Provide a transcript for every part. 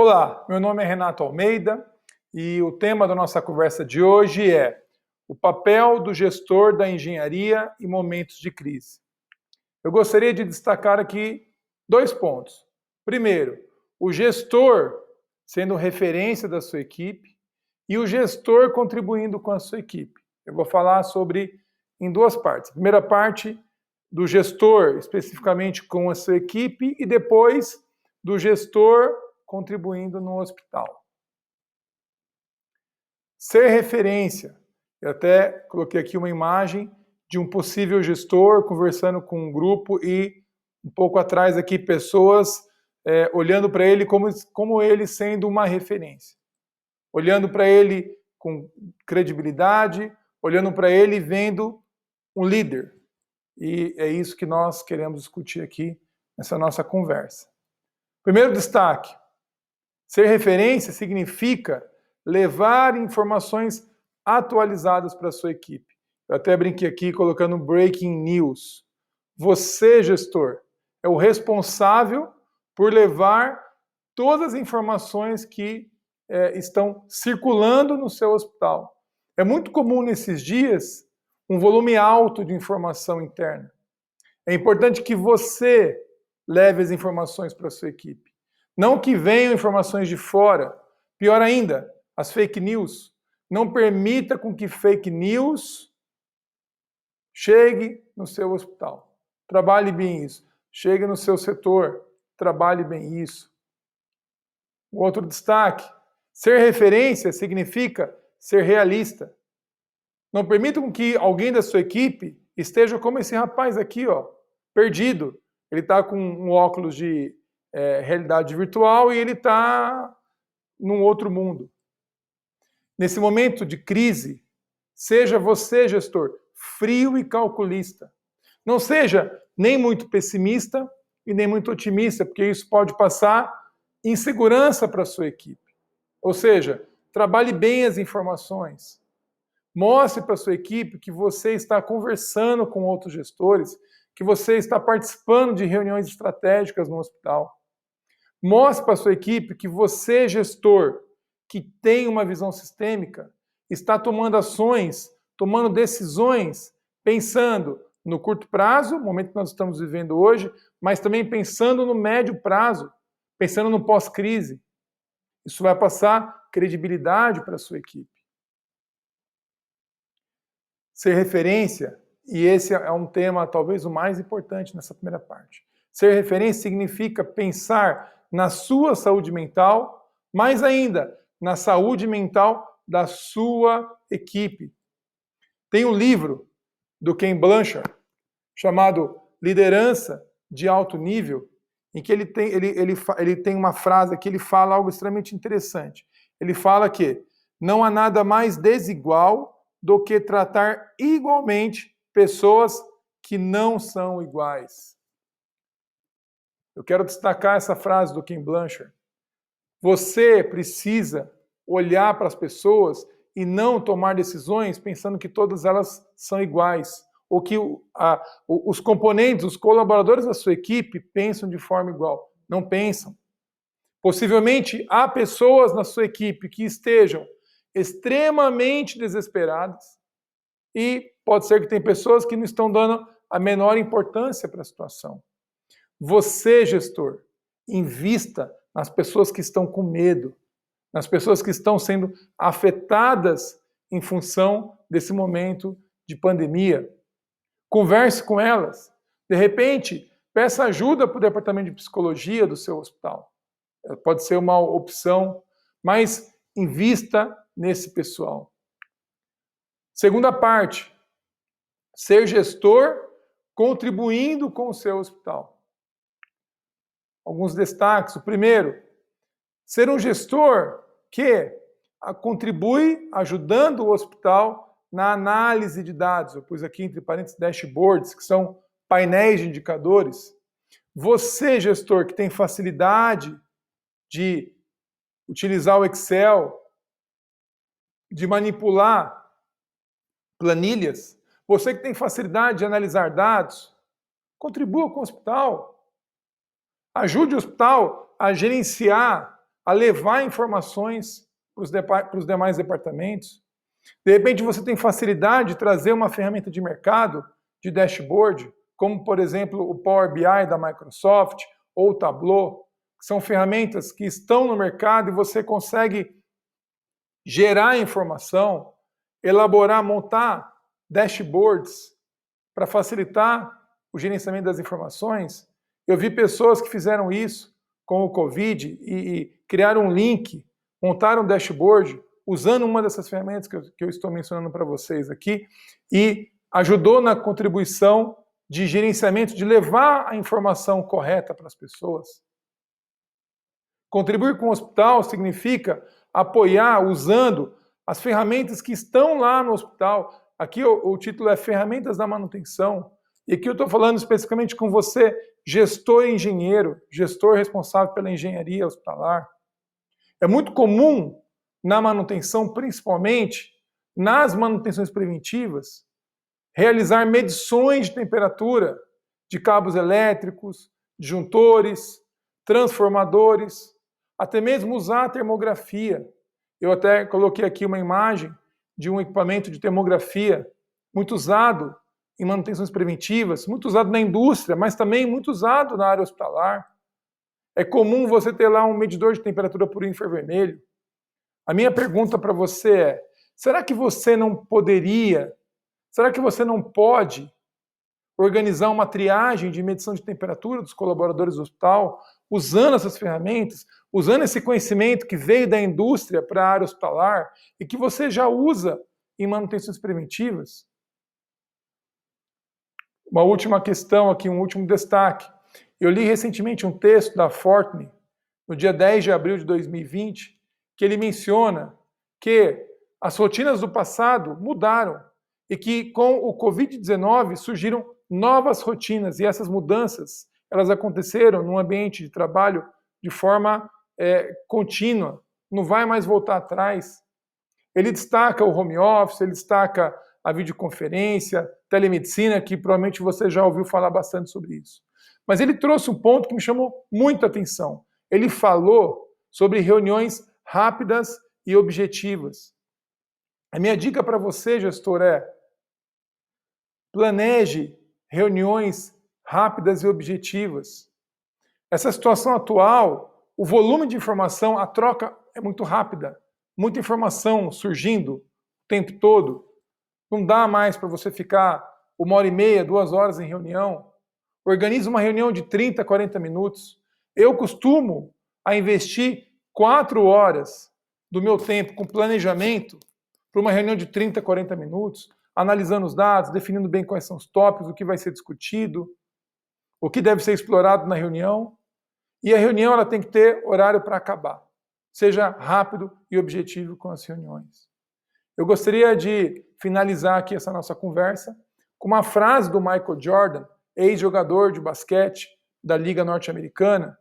Olá, meu nome é Renato Almeida e o tema da nossa conversa de hoje é o papel do gestor da engenharia em momentos de crise. Eu gostaria de destacar aqui 2 pontos. Primeiro, o gestor sendo referência da sua equipe e o gestor contribuindo com a sua equipe. Eu vou falar sobre em 2 partes. A primeira parte do gestor especificamente com a sua equipe e depois do gestor contribuindo no hospital. Ser referência. Eu até coloquei aqui uma imagem de um possível gestor conversando com um grupo e um pouco atrás aqui pessoas olhando para ele como ele sendo uma referência. Olhando para ele com credibilidade, olhando para ele vendo um líder. E é isso que nós queremos discutir aqui nessa nossa conversa. Primeiro destaque. Ser referência significa levar informações atualizadas para a sua equipe. Eu até brinquei aqui colocando breaking news. Você, gestor, é o responsável por levar todas as informações que estão circulando no seu hospital. É muito comum nesses dias um volume alto de informação interna. É importante que você leve as informações para a sua equipe. Não que venham informações de fora. Pior ainda, as fake news. Não permita com que fake news chegue no seu hospital. Trabalhe bem isso. Chegue no seu setor. Trabalhe bem isso. O outro destaque. Ser referência significa ser realista. Não permita com que alguém da sua equipe esteja como esse rapaz aqui, perdido. Ele está com um óculos de realidade virtual e ele está num outro mundo. Nesse momento de crise, seja você, gestor, frio e calculista. Não seja nem muito pessimista e nem muito otimista, porque isso pode passar insegurança para a sua equipe. Ou seja, trabalhe bem as informações. Mostre para a sua equipe que você está conversando com outros gestores, que você está participando de reuniões estratégicas no hospital. Mostre para a sua equipe que você, gestor, que tem uma visão sistêmica, está tomando ações, tomando decisões, pensando no curto prazo, o momento que nós estamos vivendo hoje, mas também pensando no médio prazo, pensando no pós-crise. Isso vai passar credibilidade para a sua equipe. Ser referência, e esse é um tema talvez o mais importante nessa primeira parte. Ser referência significa pensar na sua saúde mental, mais ainda, na saúde mental da sua equipe. Tem um livro do Ken Blanchard chamado Liderança de Alto Nível, em que ele tem uma frase que ele fala algo extremamente interessante. Ele fala que não há nada mais desigual do que tratar igualmente pessoas que não são iguais. Eu quero destacar essa frase do Ken Blanchard. Você precisa olhar para as pessoas e não tomar decisões pensando que todas elas são iguais, ou que os componentes, os colaboradores da sua equipe pensam de forma igual. Não pensam. Possivelmente há pessoas na sua equipe que estejam extremamente desesperadas e pode ser que tem pessoas que não estão dando a menor importância para a situação. Você, gestor, invista nas pessoas que estão com medo, nas pessoas que estão sendo afetadas em função desse momento de pandemia. Converse com elas. De repente, peça ajuda para o departamento de psicologia do seu hospital. Pode ser uma opção, mas invista nesse pessoal. Segunda parte, ser gestor contribuindo com o seu hospital. Alguns destaques. O primeiro, ser um gestor que contribui ajudando o hospital na análise de dados. Eu pus aqui entre parênteses dashboards, que são painéis de indicadores. Você, gestor, que tem facilidade de utilizar o Excel, de manipular planilhas, você que tem facilidade de analisar dados, contribua com o hospital. Ajude o hospital a gerenciar a levar informações para os demais departamentos. De repente você tem facilidade de trazer uma ferramenta de mercado, de dashboard, como por exemplo o Power BI da Microsoft ou o Tableau, que são ferramentas que estão no mercado e você consegue gerar informação, elaborar, montar dashboards para facilitar o gerenciamento das informações. Eu vi pessoas que fizeram isso com o Covid e criaram um link, montaram um dashboard usando uma dessas ferramentas que eu estou mencionando para vocês aqui e ajudou na contribuição de gerenciamento, de levar a informação correta para as pessoas. Contribuir com o hospital significa apoiar usando as ferramentas que estão lá no hospital. Aqui o título é Ferramentas da Manutenção. E aqui eu estou falando especificamente com você, gestor e engenheiro, gestor responsável pela engenharia hospitalar. É muito comum na manutenção, principalmente nas manutenções preventivas, realizar medições de temperatura de cabos elétricos, disjuntores, transformadores, até mesmo usar a termografia. Eu até coloquei aqui uma imagem de um equipamento de termografia muito usado em manutenções preventivas, muito usado na indústria, mas também muito usado na área hospitalar. É comum você ter lá um medidor de temperatura por infravermelho. A minha pergunta para você é, será que você não poderia, será que você não pode organizar uma triagem de medição de temperatura dos colaboradores do hospital, usando essas ferramentas, usando esse conhecimento que veio da indústria para a área hospitalar e que você já usa em manutenções preventivas? Uma última questão aqui, um último destaque. Eu li recentemente um texto da Fortney, no dia 10 de abril de 2020, que ele menciona que as rotinas do passado mudaram e que com o Covid-19 surgiram novas rotinas e essas mudanças elas aconteceram num ambiente de trabalho de forma contínua, não vai mais voltar atrás. Ele destaca o home office, ele destaca a videoconferência, telemedicina, que provavelmente você já ouviu falar bastante sobre isso. Mas ele trouxe um ponto que me chamou muita atenção. Ele falou sobre reuniões rápidas e objetivas. A minha dica para você, gestor, é planeje reuniões rápidas e objetivas. Essa situação atual, o volume de informação, a troca é muito rápida, muita informação surgindo o tempo todo. Não dá mais para você ficar 1h30, 2 horas em reunião. Organize uma reunião de 30, 40 minutos. Eu costumo a investir 4 horas do meu tempo com planejamento para uma reunião de 30, 40 minutos, analisando os dados, definindo bem quais são os tópicos, o que vai ser discutido, o que deve ser explorado na reunião. E a reunião ela tem que ter horário para acabar. Seja rápido e objetivo com as reuniões. Eu gostaria de finalizar aqui essa nossa conversa com uma frase do Michael Jordan, ex-jogador de basquete da Liga Norte-Americana.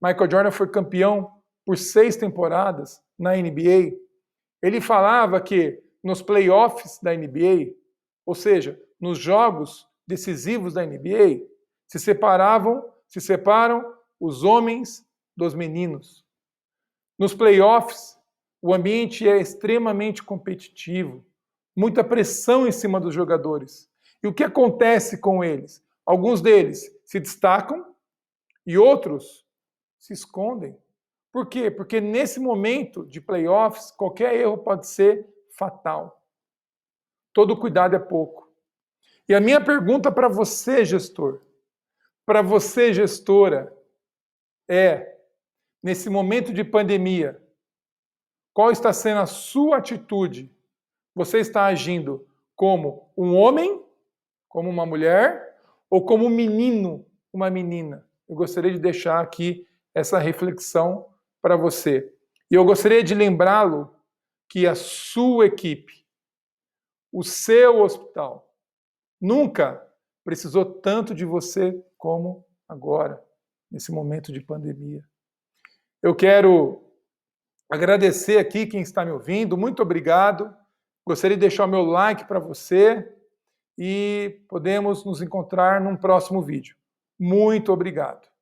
Michael Jordan foi campeão por 6 temporadas na NBA. Ele falava que nos playoffs da NBA, ou seja, nos jogos decisivos da NBA, se separam os homens dos meninos. Nos playoffs, o ambiente é extremamente competitivo, muita pressão em cima dos jogadores. E o que acontece com eles? Alguns deles se destacam e outros se escondem. Por quê? Porque nesse momento de playoffs, qualquer erro pode ser fatal. Todo cuidado é pouco. E a minha pergunta para você, gestor, para você, gestora, é, nesse momento de pandemia, qual está sendo a sua atitude? Você está agindo como um homem, como uma mulher, ou como um menino, uma menina? Eu gostaria de deixar aqui essa reflexão para você. E eu gostaria de lembrá-lo que a sua equipe, o seu hospital, nunca precisou tanto de você como agora, nesse momento de pandemia. Eu quero agradecer aqui quem está me ouvindo, muito obrigado. Gostaria de deixar o meu like para você e podemos nos encontrar num próximo vídeo. Muito obrigado.